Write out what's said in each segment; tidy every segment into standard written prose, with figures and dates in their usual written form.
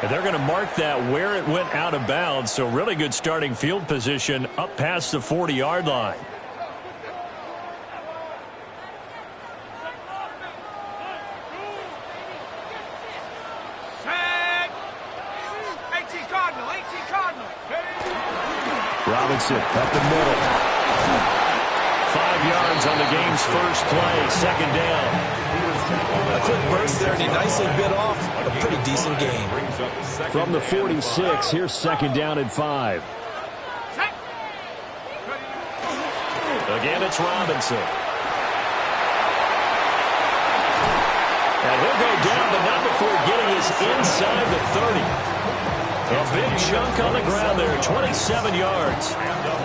And they're going to mark that where it went out of bounds, so really good starting field position up past the 40-yard line. Robinson up the middle. 5 yards on the game's first play, second down. A quick burst there, and he nicely bit off a pretty decent game. From the 46, here's second down and 5. Again, it's Robinson. And he'll go down, but not before getting us inside the 30. A big chunk on the ground there, 27 yards.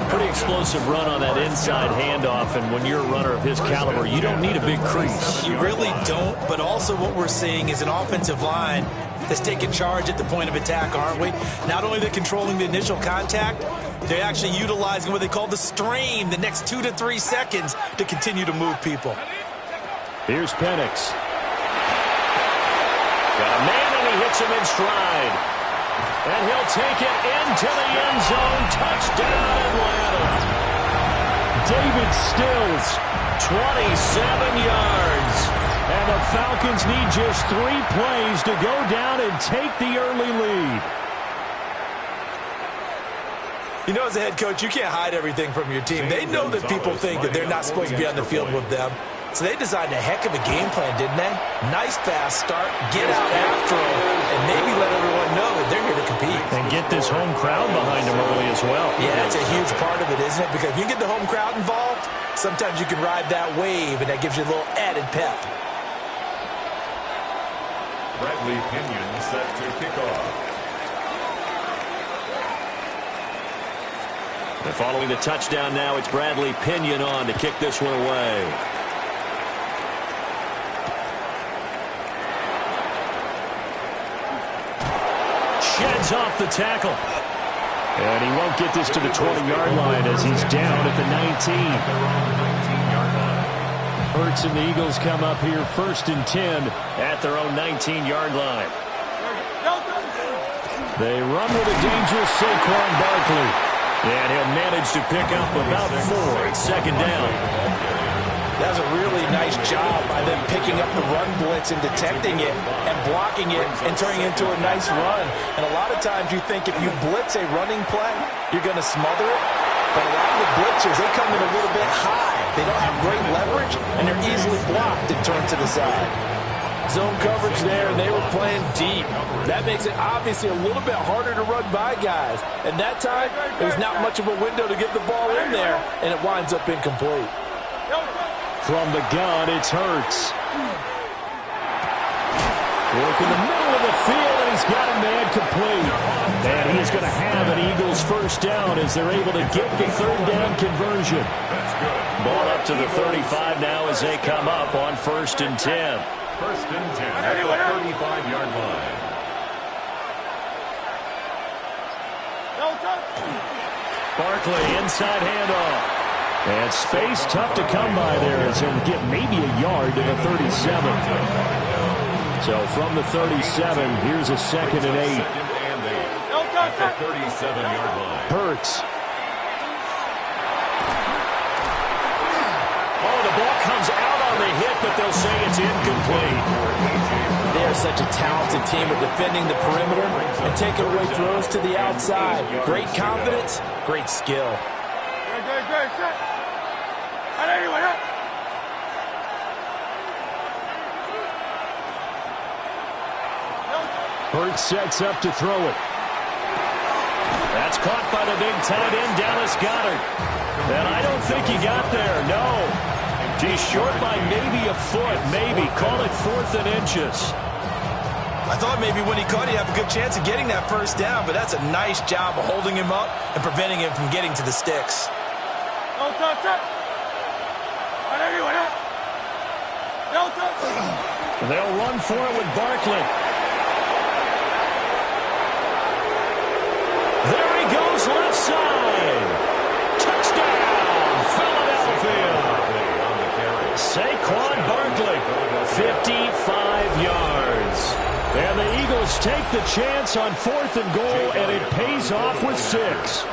Pretty explosive run on that inside handoff, and when you're a runner of his caliber, you don't need a big crease. You really don't, but also what we're seeing is an offensive line that's taking charge at the point of attack, aren't we? Not only they're controlling the initial contact, they're actually utilizing what they call the strain, the next 2 to 3 seconds, to continue to move people. Here's Penix. Got a man, and he hits him in stride. And he'll take it into the end zone. Touchdown, Atlanta. David Stills, 27 yards. And the Falcons need just 3 plays to go down and take the early lead. You know, as a head coach, you can't hide everything from your team. They know that people think that they're not supposed to be on the field with them. So they designed a heck of a game plan, didn't they? Nice fast start, get out after them, and maybe let everyone know that they're here to compete. And get this home crowd behind them early as well. Yeah, that's a huge part of it, isn't it? Because if you get the home crowd involved, sometimes you can ride that wave, and that gives you a little added pep. Bradley Pinion set to kick off. And following the touchdown now, it's Bradley Pinion on to kick this one away. Sheds off the tackle. And he won't get this to the 20-yard line as he's down at the 19. Hurts and the Eagles come up here 1st and 10 at their own 19-yard line. They run with a dangerous Saquon Barkley. And he'll manage to pick up about 4 at second down. That was a really nice job by them picking up the run blitz and detecting it and blocking it and turning it into a nice run. And a lot of times you think if you blitz a running play, you're going to smother it. But a lot of the blitzers, they come in a little bit high. They don't have great leverage, and they're easily blocked and turned to the side. Zone coverage there, and they were playing deep. That makes it obviously a little bit harder to run by guys. And that time, there's not much of a window to get the ball in there, and it winds up incomplete. From the gun, it's Hurts. Work in the middle of the field, and he's got a man complete. And he's going to have an Eagles first down as they're able to get the 3rd down conversion. Ball up to the 35 now as they come up on 1st and 10. 1st and 10 at the 35-yard line. Barkley, inside handoff. And space tough to come by there as he'll get maybe a yard to the 37. So from the 37, here's a 2nd and 8. At the 37-yard line. Hurts. Oh, the ball comes out on the hit, but they'll say it's incomplete. They are such a talented team at defending the perimeter and taking away throws to the outside. Great confidence, great skill. Hurts sets up to throw it. That's caught by the big tight end, Dallas Goedert. And I don't think he got there, no. He's short by maybe a foot, maybe. Call it 4th and inches. I thought maybe when he caught it, he'd have a good chance of getting that first down, but that's a nice job of holding him up and preventing him from getting to the sticks. They'll run for it with Barkley. There he goes, left side. Touchdown, Philadelphia. Saquon Barkley, 55 yards. And the Eagles Eagles take the chance on 4th and goal, and it pays off with 6.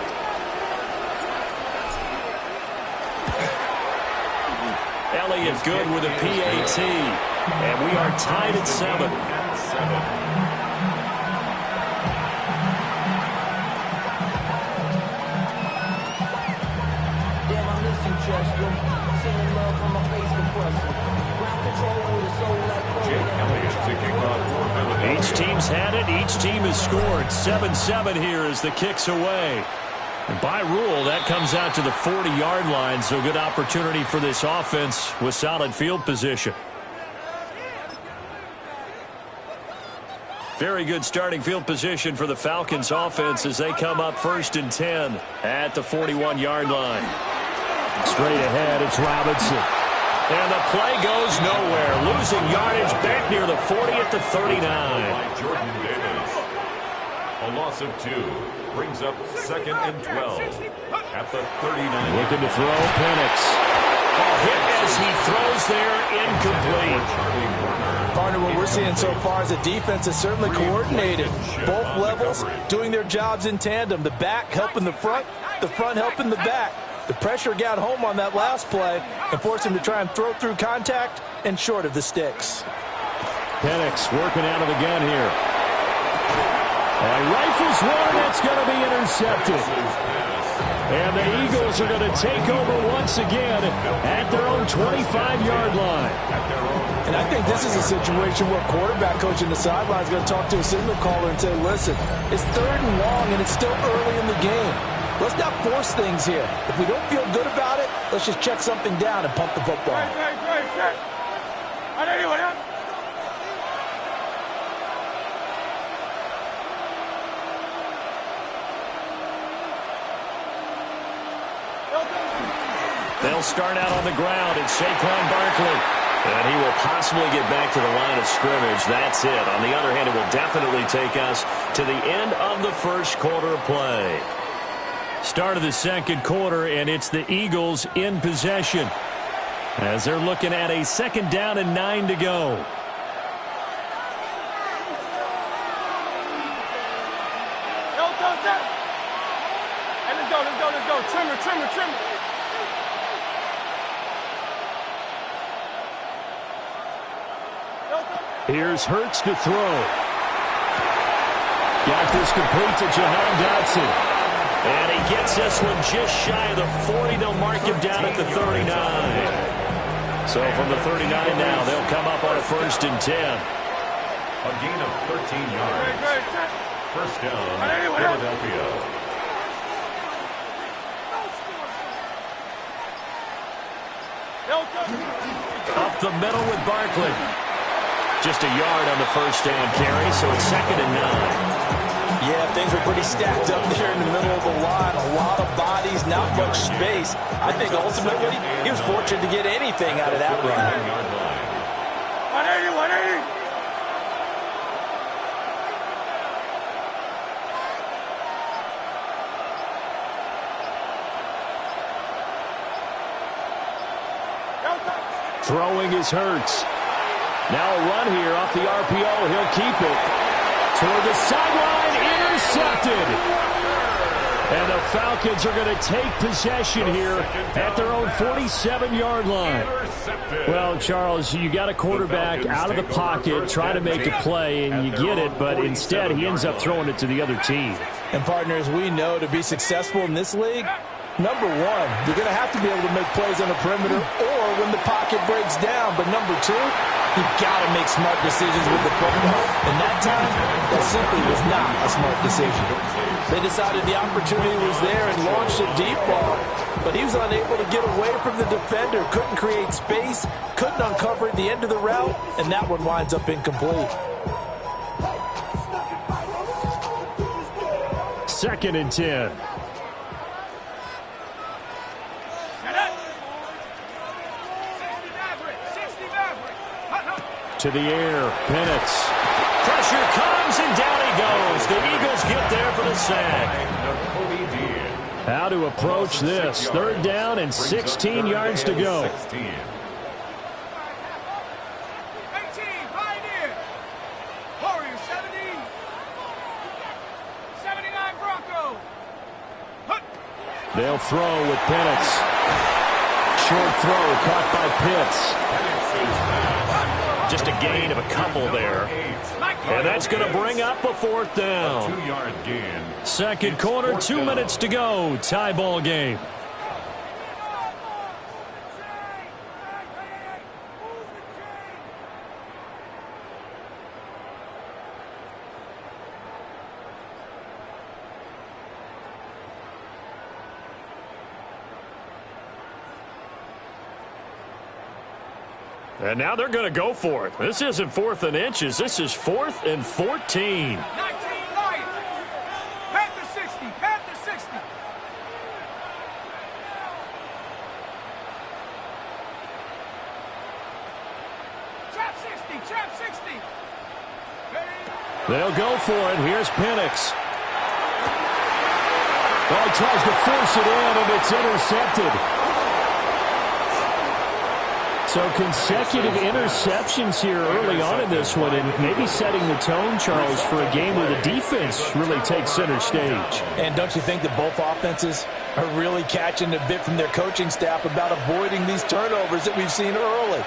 Elliott good with a PAT. And we are tied at 7. Each team's had it. Each team has scored. 7-7 here as the kick's away. And by rule, that comes out to the 40-yard line, so good opportunity for this offense with solid field position. Very good starting field position for the Falcons offense as they come up 1st and 10 at the 41-yard line. Straight ahead, it's Robinson. And the play goes nowhere. Losing yardage back near the 40 at the 39. Jordan Davis. A loss of 2 brings up 2nd and 12 at the 39. Looking to throw, Penix. Hit as he throws there, incomplete. Partner, what we're seeing so far is the defense is certainly coordinated. Both levels doing their jobs in tandem. The back helping the front helping the back. The pressure got home on that last play and forced him to try and throw through contact and short of the sticks. Penix working out of the gun here. And rifles one, that's going to be intercepted. And the Eagles are going to take over once again at their own 25-yard line. And I think this is a situation where quarterback coach in the sideline is going to talk to a signal caller and say, listen, it's 3rd and long and it's still early in the game. Let's not force things here. If we don't feel good about it, let's just check something down and pump the football. They'll start out on the ground, and Saquon Barkley. And he will possibly get back to the line of scrimmage. That's it. On the other hand, it will definitely take us to the end of the first quarter of play. Start of the second quarter, and it's the Eagles in possession as they're looking at a 2nd down and 9 to go. Let's go. Trimmer. Here's Hurts to throw. Got this complete to Jahan Dotson. And he gets this one just shy of the 40. They'll mark him down at the 39. So from the 39 now, they'll come up on a 1st and 10. A gain of 13 yards. 1st down, Philadelphia. Up the middle with Barkley. Just a yard on the 1st down carry, so it's 2nd and 9. Yeah, things were pretty stacked up there in the middle of the line. A lot of bodies, not much space. I think ultimately he was fortunate to get anything out of that run. 180. Throwing is Hurts. Now a run here off the RPO. He'll keep it. Toward the sideline, intercepted. And the Falcons are going to take possession here at their own 47-yard line. Well, Charles, you got a quarterback out of the pocket trying to make a play, and you get it, but instead he ends up throwing it to the other team. And partners, we know to be successful in this league, number one, you're going to have to be able to make plays on the perimeter or when the pocket breaks down. But number two, you've got to make smart decisions with the football. And that time, that simply was not a smart decision. They decided the opportunity was there and launched a deep ball, but he was unable to get away from the defender, couldn't create space, couldn't uncover at the end of the route, and that one winds up incomplete. 2nd and 10. To the air, Penix. Pressure comes, and down he goes. The Eagles get there for the sack. How to approach this. 3rd down and 16 yards to go. They'll throw with Penix. Short throw caught by Pitts. Just a gain of a couple there. And that's going to bring up a fourth down. 2-yard gain. Second quarter, 2 minutes to go. Tie ball game. And now they're going to go for it. This isn't 4th and inches. This is 4th and 14. 19 Lions. Panther 60. Panther 60. Trap 60. Trap 60. They'll go for it. Here's Penix. Well, he tries to force it in, and it's intercepted. So consecutive interceptions here early on in this one, and maybe setting the tone, Charles, for a game where the defense really takes center stage. And don't you think that both offenses are really catching a bit from their coaching staff about avoiding these turnovers that we've seen early?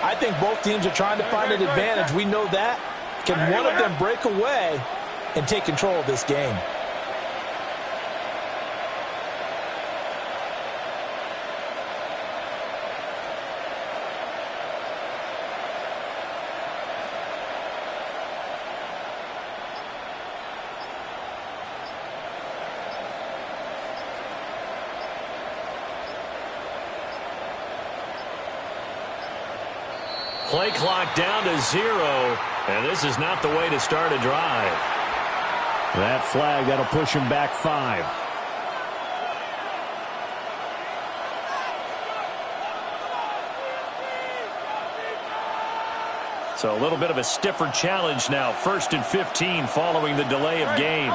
I think both teams are trying to find an advantage. We know that. Can one of them break away and take control of this game? Play clock down to 0, and this is not the way to start a drive. That flag, that'll push him back 5. So a little bit of a stiffer challenge now. 1st and 15 following the delay of game.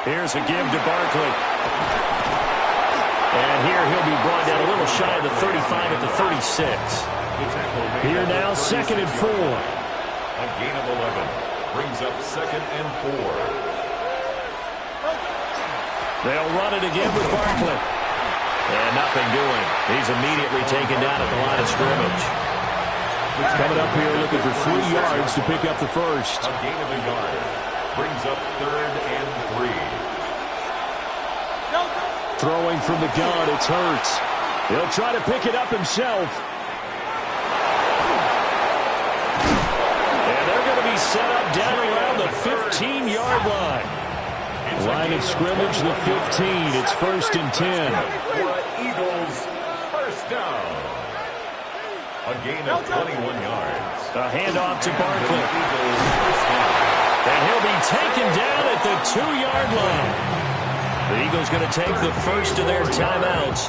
Here's a give to Barkley. And here he'll be brought down a little shy of the 35 at the 36. Here now, 2nd and 4. A gain of 11 brings up 2nd and 4. They'll run it again with Barkley. And nothing doing. He's immediately taken down at the line of scrimmage. Coming up here looking for 3 yards to pick up the first. A gain of a yard brings up 3rd and 3. Throwing from the gun, it's Hurts. He'll try to pick it up himself. And they're going to be set up down around the 15-yard line. Line of scrimmage, the 15. It's 1st and 10. Eagles first down. A gain of 21 yards. A handoff to Barkley. And he'll be taken down at the 2-yard line. The Eagles going to take the first of their timeouts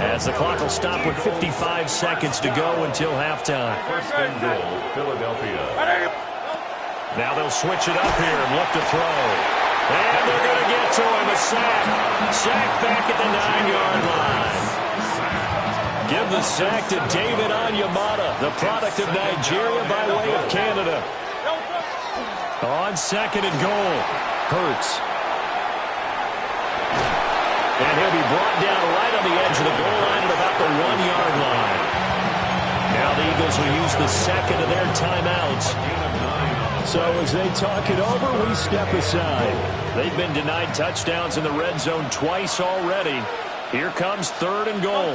as the clock will stop with 55 seconds to go until halftime. 1st and goal, Philadelphia. Now they'll switch it up here and look to throw. And they're going to get to him, a sack. Sack back at the 9-yard line. Give the sack to David Onyemata, the product of Nigeria by way of Canada. On 2nd and goal, Hurts. And he'll be brought down right on the edge of the goal line at about the 1-yard line. Now the Eagles will use the second of their timeouts. So as they talk it over, we step aside. They've been denied touchdowns in the red zone twice already. Here comes 3rd and goal.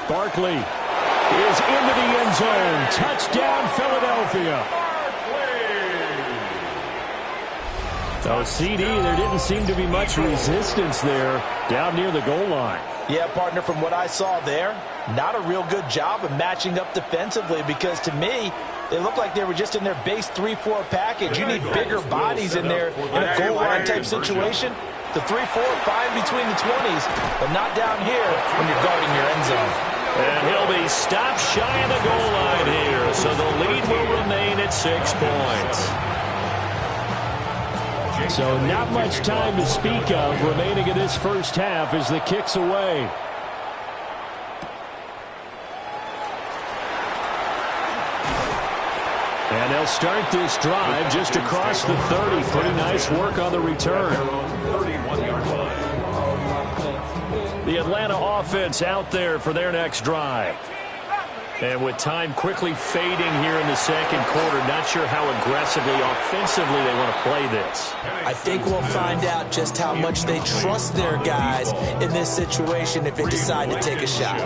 Barkley is into the end zone. Touchdown, Philadelphia. So, CD, there didn't seem to be much resistance there down near the goal line. Yeah, partner, from what I saw there, not a real good job of matching up defensively because, to me, they looked like they were just in their base 3-4 package. You need bigger bodies in there in a goal line type situation. The 3-4, fine between the 20s, but not down here when you're guarding your end zone. And he'll be stopped shy of the goal line here. So the lead will remain at 6 points. So not much time to speak of remaining in this first half as the kick's away. And they'll start this drive just across the 30. Pretty nice work on the return. The Atlanta offense out there for their next drive. And with time quickly fading here in the second quarter, not sure how aggressively, offensively they want to play this. I think we'll find out just how much they trust their guys in this situation if they decide to take a shot.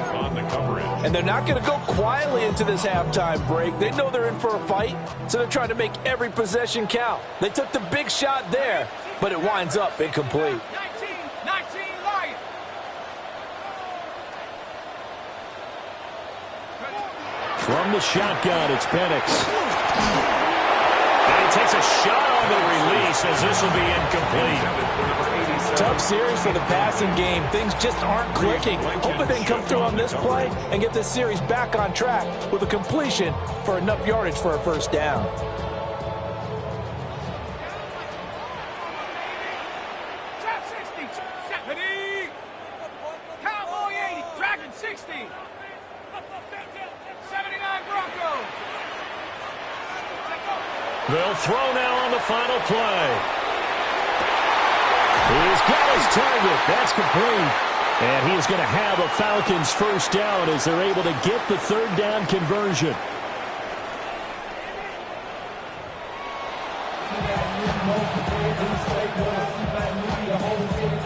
And they're not going to go quietly into this halftime break. They know they're in for a fight, so they're trying to make every possession count. They took the big shot there, but it winds up incomplete. 19 Lions. From the shotgun, it's Penix. And he takes a shot on the release as this will be incomplete. Tough series for the passing game. Things just aren't clicking. Hoping they can come through on this play and get this series back on track with a completion for enough yardage for a first down. Trap 60. 70. Cowboy 80. Dragon 60. 79 Broncos. They'll throw now on the final play. He's got his target. That's complete. And he is going to have a Falcons first down as they're able to get the third down conversion.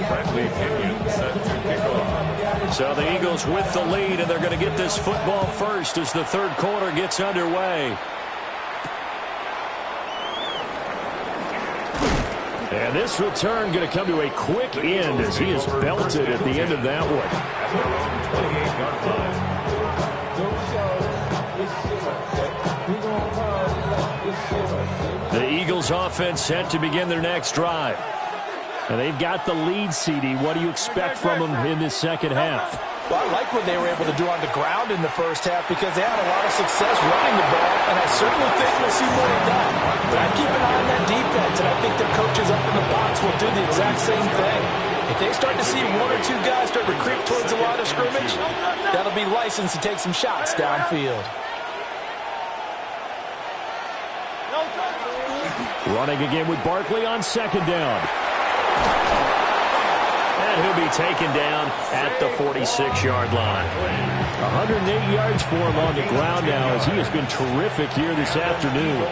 Bradley Pinion set to kick off. So the Eagles with the lead, and they're going to get this football first as the third quarter gets underway. And this return going to come to a quick end as he is belted at the end of that one. At their own 28-yard line. The Eagles offense set to begin their next drive. And they've got the lead, CD. What do you expect from them in this second half? Well, I like what they were able to do on the ground in the first half because they had a lot of success running the ball, and I certainly think we'll see more of that. But I keep an eye on that defense, and I think the coaches up in the box will do the exact same thing. If they start to see one or two guys start to creep towards the line of scrimmage, that'll be licensed to take some shots downfield. Running again with Barkley on second down. And he'll be taken down at the 46-yard line. 108 yards for him on the ground now as he has been terrific here this afternoon.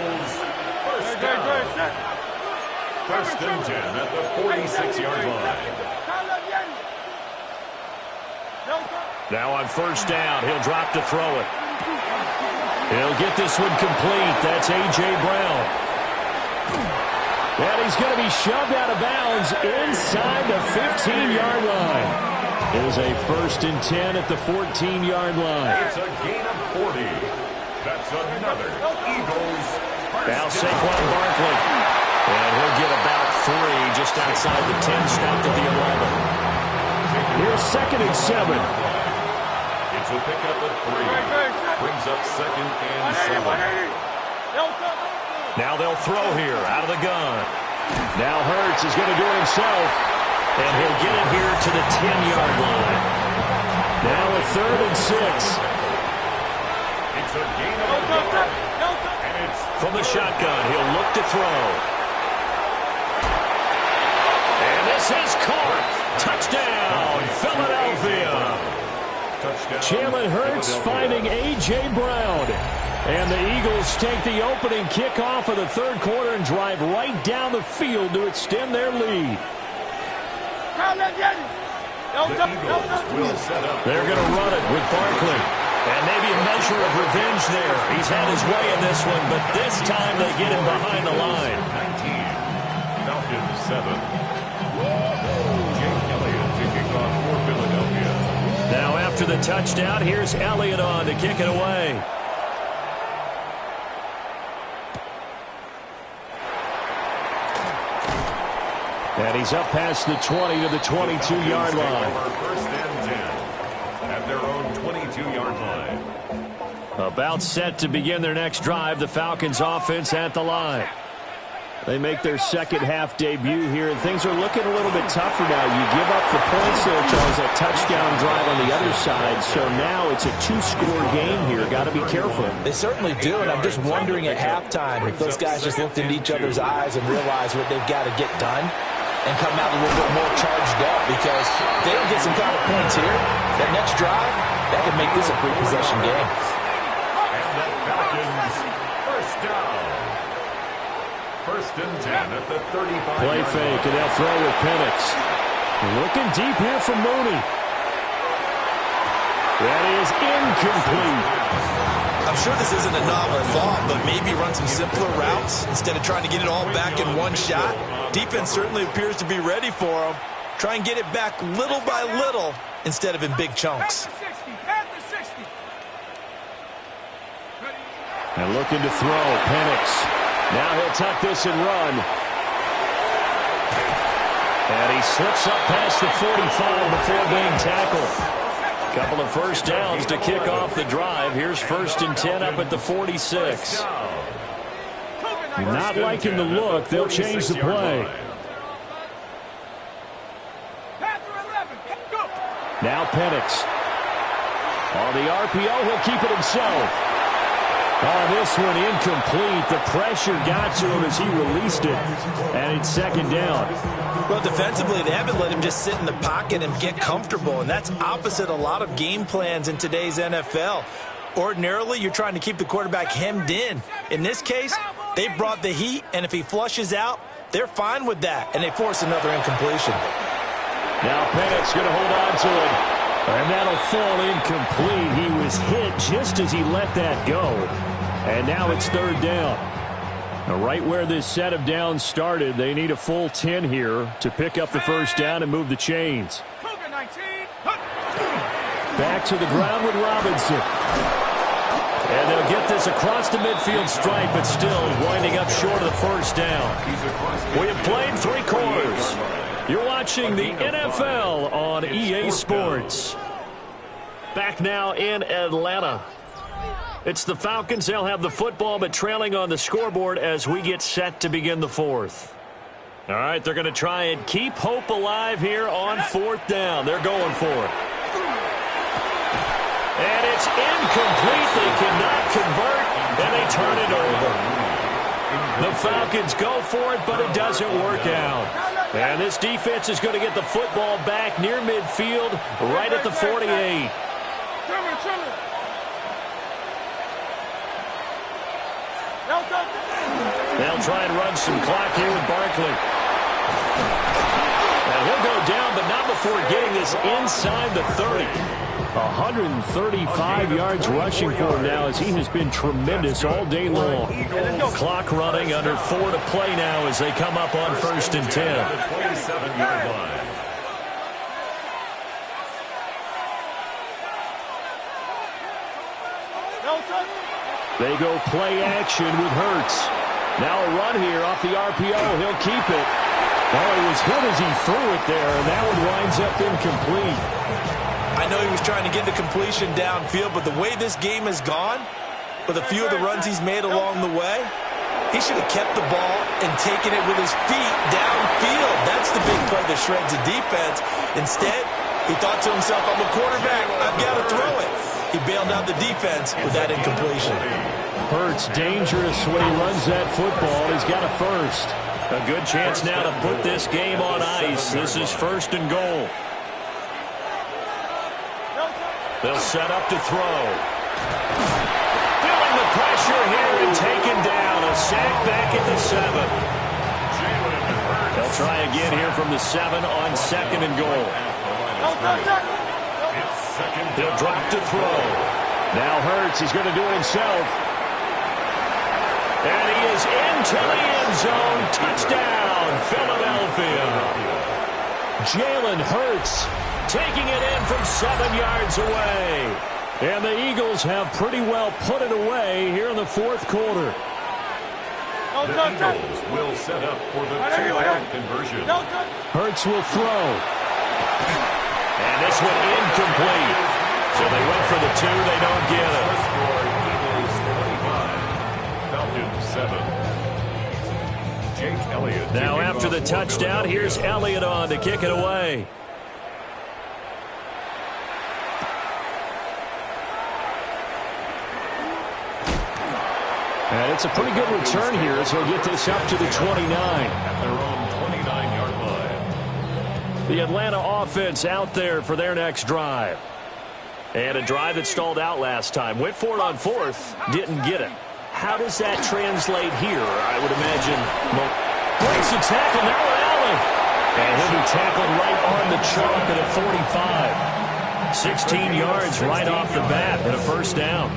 First and 10 at the 46-yard line. Now on first down, he'll drop to throw it. He'll get this one complete. That's A.J. Brown. And he's going to be shoved out of bounds inside the 15-yard line. It is a first and 10 at the 14-yard line. It's a gain of 40. That's another Eagles. Now Saquon Barkley. And he'll get about 3 just outside the 10, stopped at the 11. Here's second and 7. It's a pickup at 3. Brings up second and 7. Now they'll throw here out of the gun. Now Hurts is going to do it himself. And he'll get it here to the 10-yard line. Now a third and 6. It's a gain of 1. And it's From the shotgun, he'll look to throw. And this is caught. Touchdown, Philadelphia. touchdown. Jalen Hurts finding A.J. Brown. And the Eagles take the opening kickoff of the third quarter and drive right down the field to extend their lead. They're going to run it with Barkley. And maybe a measure of revenge there. He's had his way in this one, but this time they get him behind the line. 19, Falcons 7. Jake Elliott kicking off for Philadelphia. Now after the touchdown, here's Elliott on to kick it away. And he's up past the 20 to the 22-yard line. First and 10 at their own 22-yard line. About set to begin their next drive, the Falcons offense at the line. They make their second half debut here, and things are looking a little bit tougher now. You give up the points there, Charles, that touchdown drive on the other side. So now it's a two-score game here. Got to be careful. They certainly do, and I'm just wondering at halftime if those guys just looked into each other's eyes and realized what they've got to get done and come out a little bit more charged up, because if they don't get some kind of points here, that next drive, that could make this a three-possession game. And the Falcons, first down. First and 10 at the 35. Play fake, and they'll throw with Penix. Looking deep here from Mooney. That is incomplete. I'm sure this isn't a novel thought, but maybe run some simpler routes instead of trying to get it all back in one shot. Defense certainly appears to be ready for them. Try and get it back little by little instead of in big chunks. And looking to throw, Penix. Now he'll tuck this and run. And he slips up past the 45 before being tackled. Couple of first downs to kick off the drive. Here's first and 10 up at the 46. Not liking the look. They'll change the play. Now Penix. On the RPO, he'll keep it himself. Oh, this one incomplete. The pressure got to him as he released it. And it's second down. Well, defensively, they haven't let him just sit in the pocket and get comfortable, and that's opposite a lot of game plans in today's NFL. Ordinarily, you're trying to keep the quarterback hemmed in. In this case, they brought the heat, and if he flushes out, they're fine with that, and they force another incompletion. Now Penix going to hold on to it, and that'll fall incomplete. He was hit just as he let that go, and now it's third down. Now, right where this set of downs started, they need a full 10 here to pick up the first down and move the chains. Back to the ground with Robinson. And they'll get this across the midfield stripe, but still winding up short of the first down. We have played 3 quarters. You're watching the NFL on EA Sports. Back now in Atlanta. It's the Falcons. They'll have the football, but trailing on the scoreboard as we get set to begin the fourth. All right, they're going to try and keep hope alive here on fourth down. They're going for it. And it's incomplete. They cannot convert, and they turn it over. The Falcons go for it, but it doesn't work out. And this defense is going to get the football back near midfield, right at the 48. They'll try and run some clock here with Barkley. And he'll go down, but not before getting this inside the 30. 135 yards rushing for him now, as he has been tremendous all day long. Clock running, under 4 to play now as they come up on first and 10. 27-yard line. They go play action with Hurts. Now a run here off the RPO. He'll keep it. Oh, it was hit as he threw it there, and that one winds up incomplete. I know he was trying to get the completion downfield, but the way this game has gone, with a few of the runs he's made along the way, he should have kept the ball and taken it with his feet downfield. That's the big play that shreds the defense. Instead, he thought to himself, I'm a quarterback, I've got to throw it. He bailed out the defense with that incompletion. Hurts dangerous when he runs that football. He's got a first. A good chance now to put this game on ice. This is first and goal. They'll set up to throw. Feeling the pressure here and taken down. A sack back at the 7. They'll try again here from the 7 on second and goal. He'll drop to throw. Now Hurts, he's going to do it himself. And he is into the end zone. Touchdown, Philadelphia. Jalen Hurts taking it in from 7 yards away. And the Eagles have pretty well put it away here in the fourth quarter. The Eagles will set up for the 2-point conversion. Hurts will throw. And this one incomplete. So they went for the 2, they don't get it. the touchdown. Here's Elliott on to kick it away. And it's a pretty good return here as he'll get this up to the 29. At their own 29-yard line. The Atlanta offense out there for their next drive. And a drive that stalled out last time. Went for it on fourth, didn't get it. How does that translate here? I would imagine. Breaks the tackle, now Allen. And he'll be tackled right on the chalk at a 45. 16 yards right off the bat and a first down.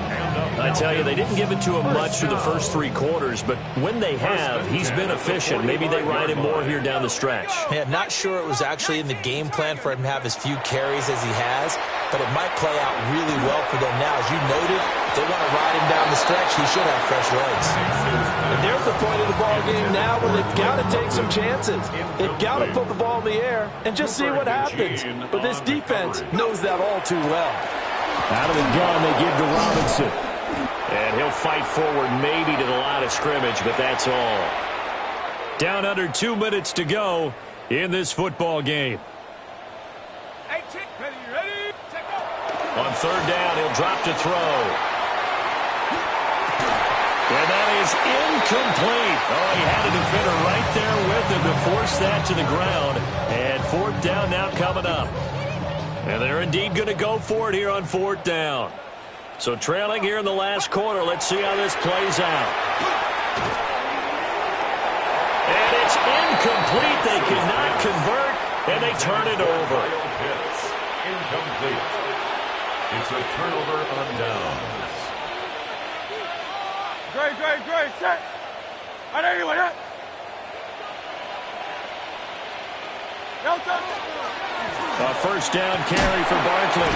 I tell you, they didn't give it to him much through the first 3 quarters, but when they have, he's been efficient. Maybe they ride him more here down the stretch. Yeah, not sure it was actually in the game plan for him to have as few carries as he has, but it might play out really well for them now. As you noted, if they want to ride him down the stretch, he should have fresh legs. And there's the point of the ball game now where they've got to take some chances. They've got to put the ball in the air and just see what happens. But this defense knows that all too well. Out of the gun, they give to Robinson. And he'll fight forward maybe to the line of scrimmage, but that's all. Down under 2 minutes to go in this football game. On third down, he'll drop to throw. And that is incomplete. Oh, he had a defender right there with him to force that to the ground. And fourth down now coming up. And they're indeed going to go for it here on fourth down. So trailing here in the last quarter. Let's see how this plays out. And it's incomplete. They cannot convert, and they turn it over. Incomplete. It's a turnover on downs. Great, set. I know you want it. A first down carry for Barkley.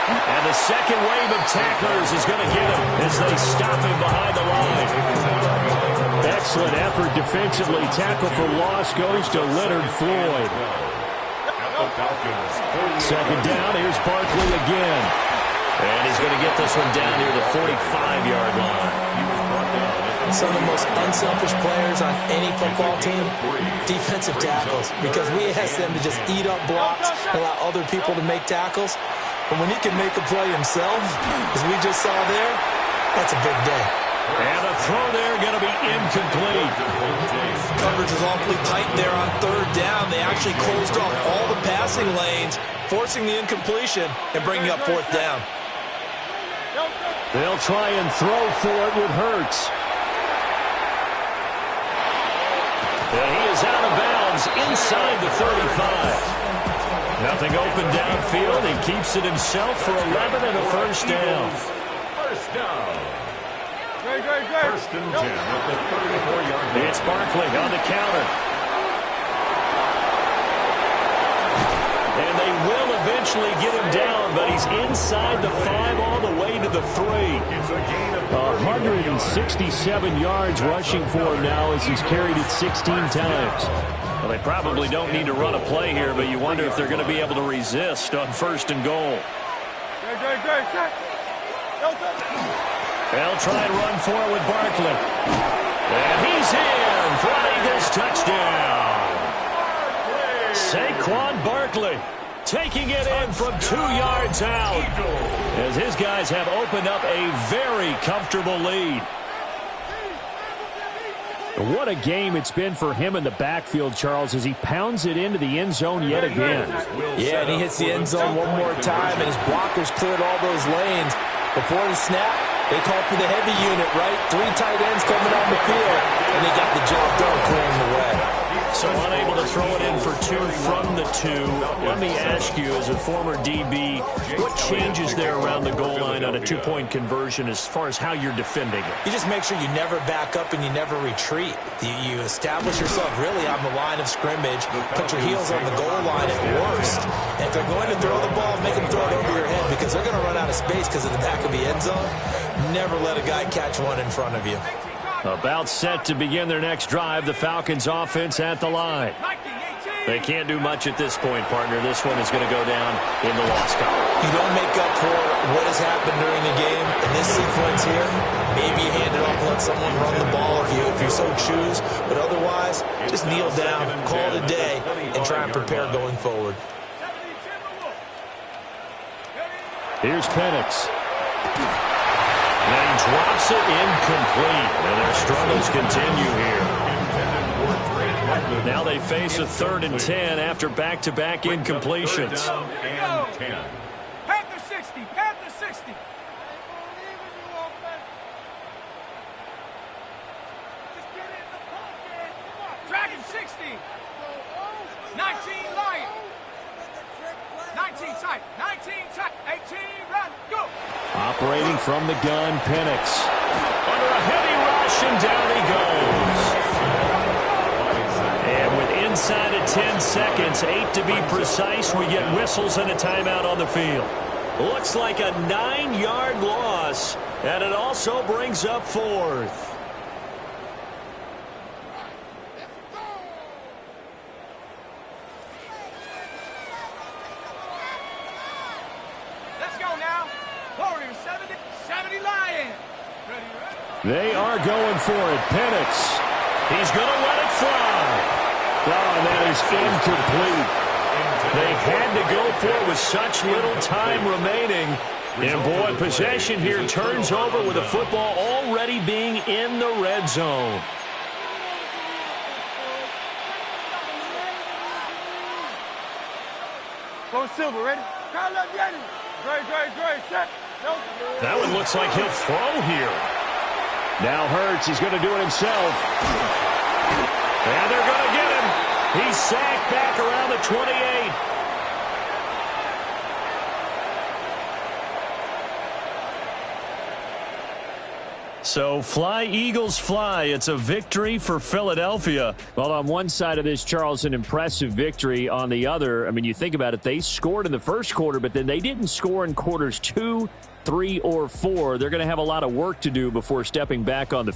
And the second wave of tacklers is going to get him as they stop him behind the line. Excellent effort defensively. Tackle for loss goes to Leonard Floyd. Second down, here's Barkley again. And he's going to get this one down near the 45-yard line. Some of the most unselfish players on any football team, defensive tackles, because we ask them to just eat up blocks and allow other people to make tackles. But when he can make a play himself, as we just saw there, that's a big day. And the throw there going to be incomplete. Coverage is awfully tight there on third down. They actually closed off all the passing lanes, forcing the incompletion and bringing up fourth down. They'll try and throw for it with Hurts. And he is out of bounds inside the 35. Nothing open downfield. He keeps it himself for 11 and a first down. First down. Great. First and 10 at the 34-yard line. It's Barkley on the counter. And they will eventually get him down, but he's inside the 5 all the way to the 3. It's a gain of 167 yards rushing for him now as he's carried it 16 times. Well, they probably don't need to run a play here, but you wonder if they're going to be able to resist on first and goal. Great, set. They'll try and run for it with Barkley. And he's in for an Eagles touchdown. Saquon Barkley taking it in from 2 yards out as his guys have opened up a very comfortable lead. What a game it's been for him in the backfield, Charles, as he pounds it into the end zone yet again. Yeah, and he hits the end zone one more time, and his blockers cleared all those lanes. Before the snap, they called for the heavy unit, right? 3 tight ends coming on the field, and they got the job done clearing the way. So unable to throw it in for 2 from the 2. Let me ask you, as a former DB, what changes there around the goal line on a 2-point conversion as far as how you're defending it? You just make sure you never back up and you never retreat. You establish yourself really on the line of scrimmage, put your heels on the goal line at worst. And if they're going to throw the ball, make them throw it over your head because they're going to run out of space because of the back of the end zone. Never let a guy catch one in front of you. About set to begin their next drive, the Falcons offense at the line. They can't do much at this point, partner. This one is going to go down in the loss column. You don't make up for what has happened during the game, and this consequence here. Maybe you hand it off and let someone run the ball if you so choose. But otherwise, just kneel down, call it a day, and try and prepare going forward. Here's Penix. And he drops it incomplete. And their struggles continue here. Now they face a 3rd and 10 after back-to-back incompletions. Panther 60, Panther 60. Dragon 60. 19 Lion. 19 tight. 19 tight. 18 run. Go. Operating from the gun, Penix. Under a heavy rush, and down he goes. And with inside of 10 seconds, 8 to be precise, we get whistles and a timeout on the field. Looks like a 9-yard loss, and it also brings up 4th. Let's go now. Warriors 70. 70 Lion. They are going for it. Penix. He's going to let it fly. Oh, that is incomplete. They had to go for it with such little time remaining. And, boy, possession here turns over with the football already being in the red zone. Go Silver, ready? Great. Set. That one looks like he'll throw here. Now Hurts, he's going to do it himself. And they're going to get him. He's sacked back around the 28. So fly, Eagles, fly. It's a victory for Philadelphia. Well, on one side of this, Charles, an impressive victory. On the other, I mean, you think about it, they scored in the first quarter, but then they didn't score in quarters 2, 3, or 4. They're going to have a lot of work to do before stepping back on the field.